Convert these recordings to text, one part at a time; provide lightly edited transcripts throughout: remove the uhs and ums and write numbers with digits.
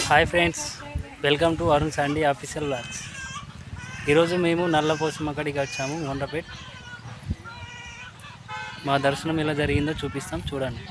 Hi friends, welcome to Arun Sandi official vlogs. ఈరోజు మేము నల్లపోసమ్మ కాడికి వచ్చాము మొండ్రపేట్. మా దర్శనం ఎలా జరిగిందో చూపిస్తాం, చూడండి.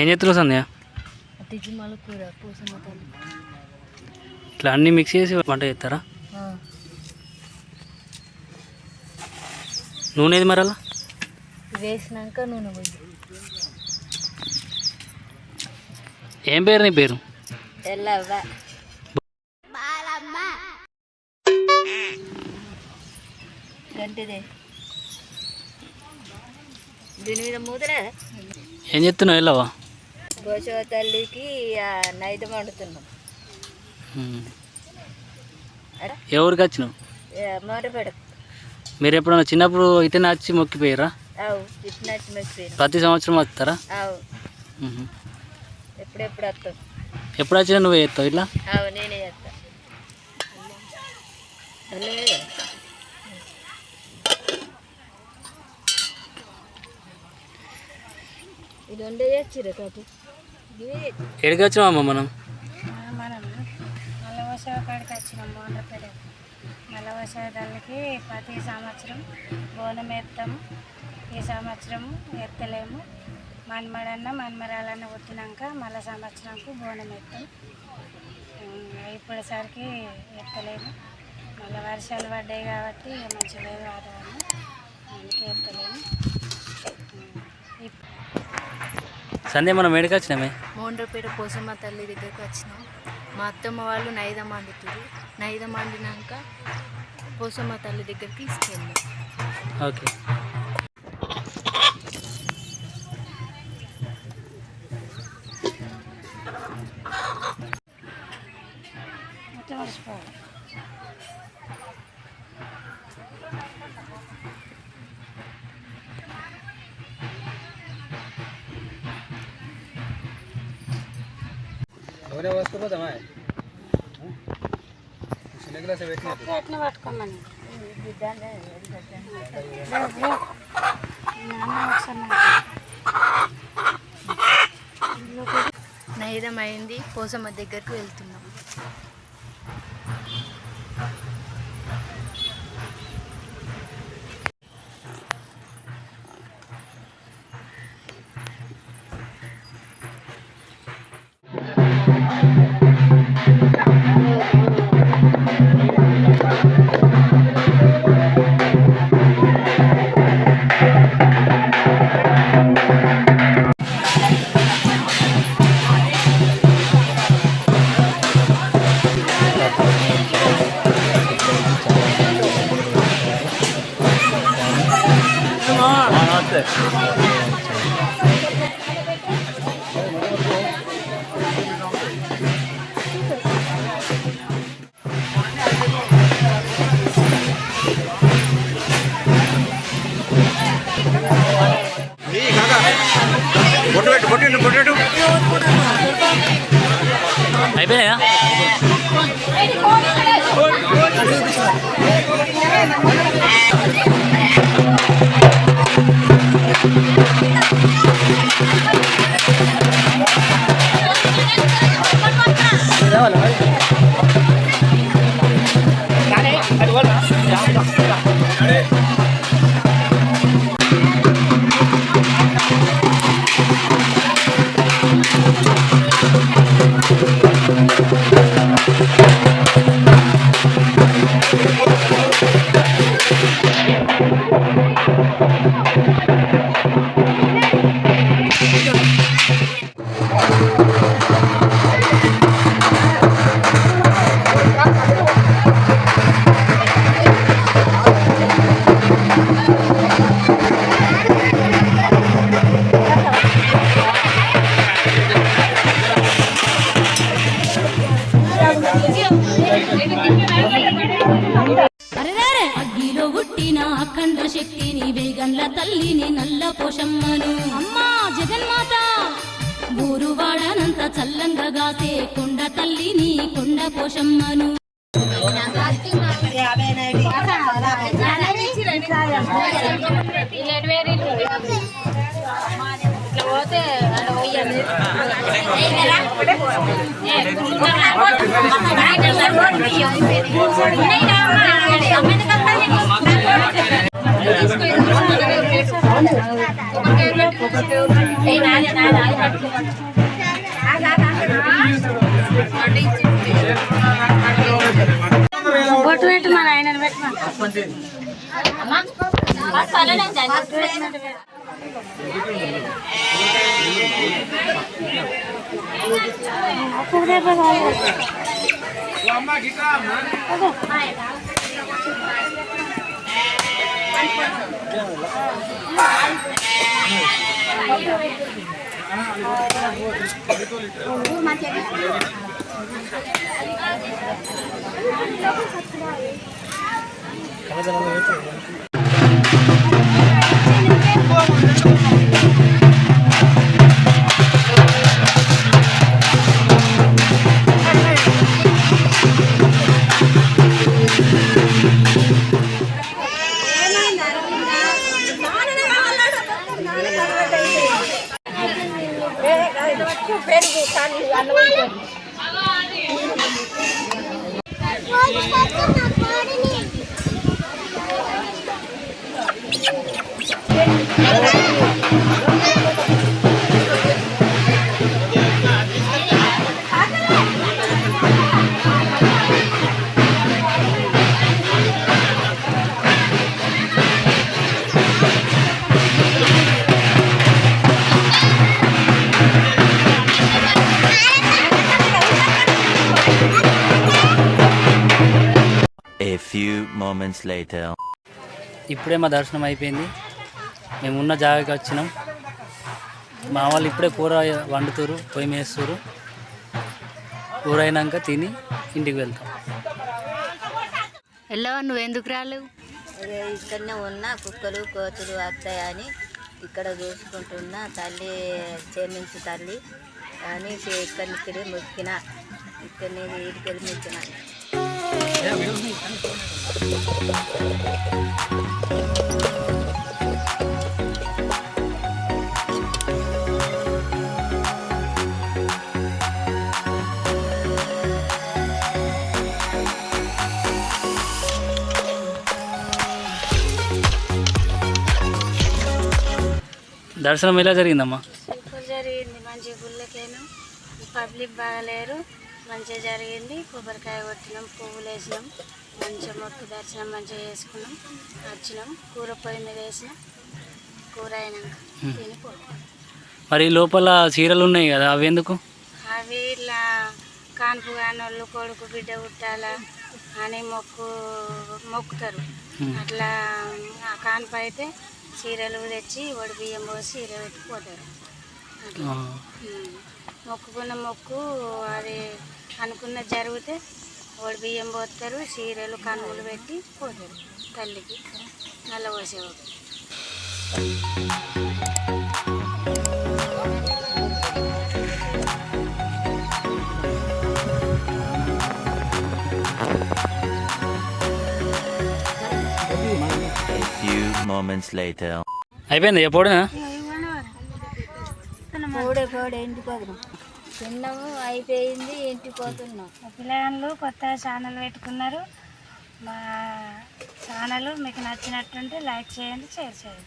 ఏం చేస్తున్నావు సంధ్య? ఇట్లా అన్నీ మిక్స్ చేసి వంట చేస్తారా? నూనె ఏది మరి అలా వేసినాక నూనె పోయి. ఏం పేరు నీ పేరు? దీని మీద మూతలే. ఏం చెప్తున్నావు? వెళ్ళవా? గోచవ తల్లికి నైట్ వండుతున్నాం. ఏ ఊరికి వచ్చినావు? మొండ్రపేట. మీరు ఎప్పుడన్నా చిన్నప్పుడు ఇటే నచ్చి మొక్కిపోయారా? ఇటు నచ్చి మొక్కిపోయినా. ప్రతి సంవత్సరం వస్తారా? ఎప్పుడెప్పుడు వస్తాం. ఎప్పుడు వచ్చినా నువ్వే చేస్తావు ఇట్లా? నేనే చేస్తా. ఇది వండే చేయొచ్చు కాదు. ఎక్కడికి వచ్చినామమ్మ మనం? నల్లవసవ కాడికి వచ్చినాం. మొండ్రపేట నల్లవసవ తల్లికి ప్రతి సంవత్సరం బోనం ఎత్తాము. ఈ సంవత్సరము ఎత్తలేము. మన్మరాలన్న పుట్టినాక మళ్ళీ సంవత్సరంకు బోనం ఎత్తాం. ఇప్పటిసరికి ఎత్తలేము. మళ్ళీ వర్షాలు పడ్డాయి కాబట్టి మంచి లేదు వాతావరణం, అందుకే ఎత్తలేము. సంధ్య, మనం ఎక్కడికి వచ్చినామే? మొండ్రపేట పోసమ్మ తల్లి దగ్గరికి వచ్చినాం. మా అత్తమ్మ వాళ్ళు నైదం వండుతారు. నైదం వండినాక పోసమ్మ తల్లి దగ్గరికి తీసుకెళ్ళాం. ఓకే. పట్టుకోమని నైదం అయింది. పోసమ్మ దగ్గరికి వెళ్తున్నాం. అయిపోయినాయా? Thank you. అరెరే అగ్గిలో పుట్టిన అఖండ శక్తిని వేగండ్ల తల్లిని నల్ల పోషమ్మను అమ్మా జగన్మాత ఊరువాడనంత చల్లంగా గాసే కొండ తల్లిని కొండ పోషమ్మను బొట్టు పెట్టు మన ఆయన పెట్టు A few moments later. ఇప్పుడే మా దర్శనం అయిపోయింది. మేము ఉన్న జాగాకి వచ్చినాం. మా వాళ్ళు ఇప్పుడే కూర వండుతారు, పొయ్యి మేస్తారు. కూర అయినాక తిని ఇంటికి వెళ్తాం. వెళ్ళవా నువ్వు ఎందుకు రాలేవు? ఇక్కడనే ఉన్న కుక్కలు కోతులు వస్తాయని ఇక్కడ చూసుకుంటున్న తల్లి క్షమించు తల్లి అని ఇక్కడికి మొక్కిన ఇక్కడిని వీడికెళ్ళి మొక్కిన. దర్శనం ఎలా జరిగిందమ్మా? సూపర్ జరిగింది. మంచి గుళ్ళకేను పబ్లిక్ బాగలేరు. మంచిగా జరిగింది. కొబ్బరికాయ కొట్టినాం, పువ్వులు వేసినాం, మంచిగా మొక్కు దర్శనం మంచిగా చేసుకున్నాం, వచ్చినాం. కూర పొయ్యి మీద వేసినాం. కూర అయినాక తినిపోతాం. మరి లోపల చీరలు ఉన్నాయి కదా, అవి ఎందుకు? అవి ఇలా కాన్పు కానోళ్ళు కొడుకు బిడ్డ పుట్టాలా అని మొక్కుతారు. అట్లా ఆ కాన్పు అయితే చీరలు తెచ్చి వడి బియ్యం పోసి చీర పెట్టిపోతారు. మొక్కుకున్న మొక్కు అది అనుకున్న జరిగితే వడి బియ్యం పోతారు, చీరలు కన్నులు పెట్టి పోతారు తల్లికి నల్ల పోసేవారు. A few moments later. అయిపోయింది ఎప్పుడునా? తిన్నాము, అయిపోయింది, ఇంటికి పోతున్నాం. పిల్లలు కొత్త ఛానల్ పెట్టుకున్నారు. మా ఛానల్ మీకు నచ్చినట్టుంటే లైక్ చేయండి, షేర్ చేయండి.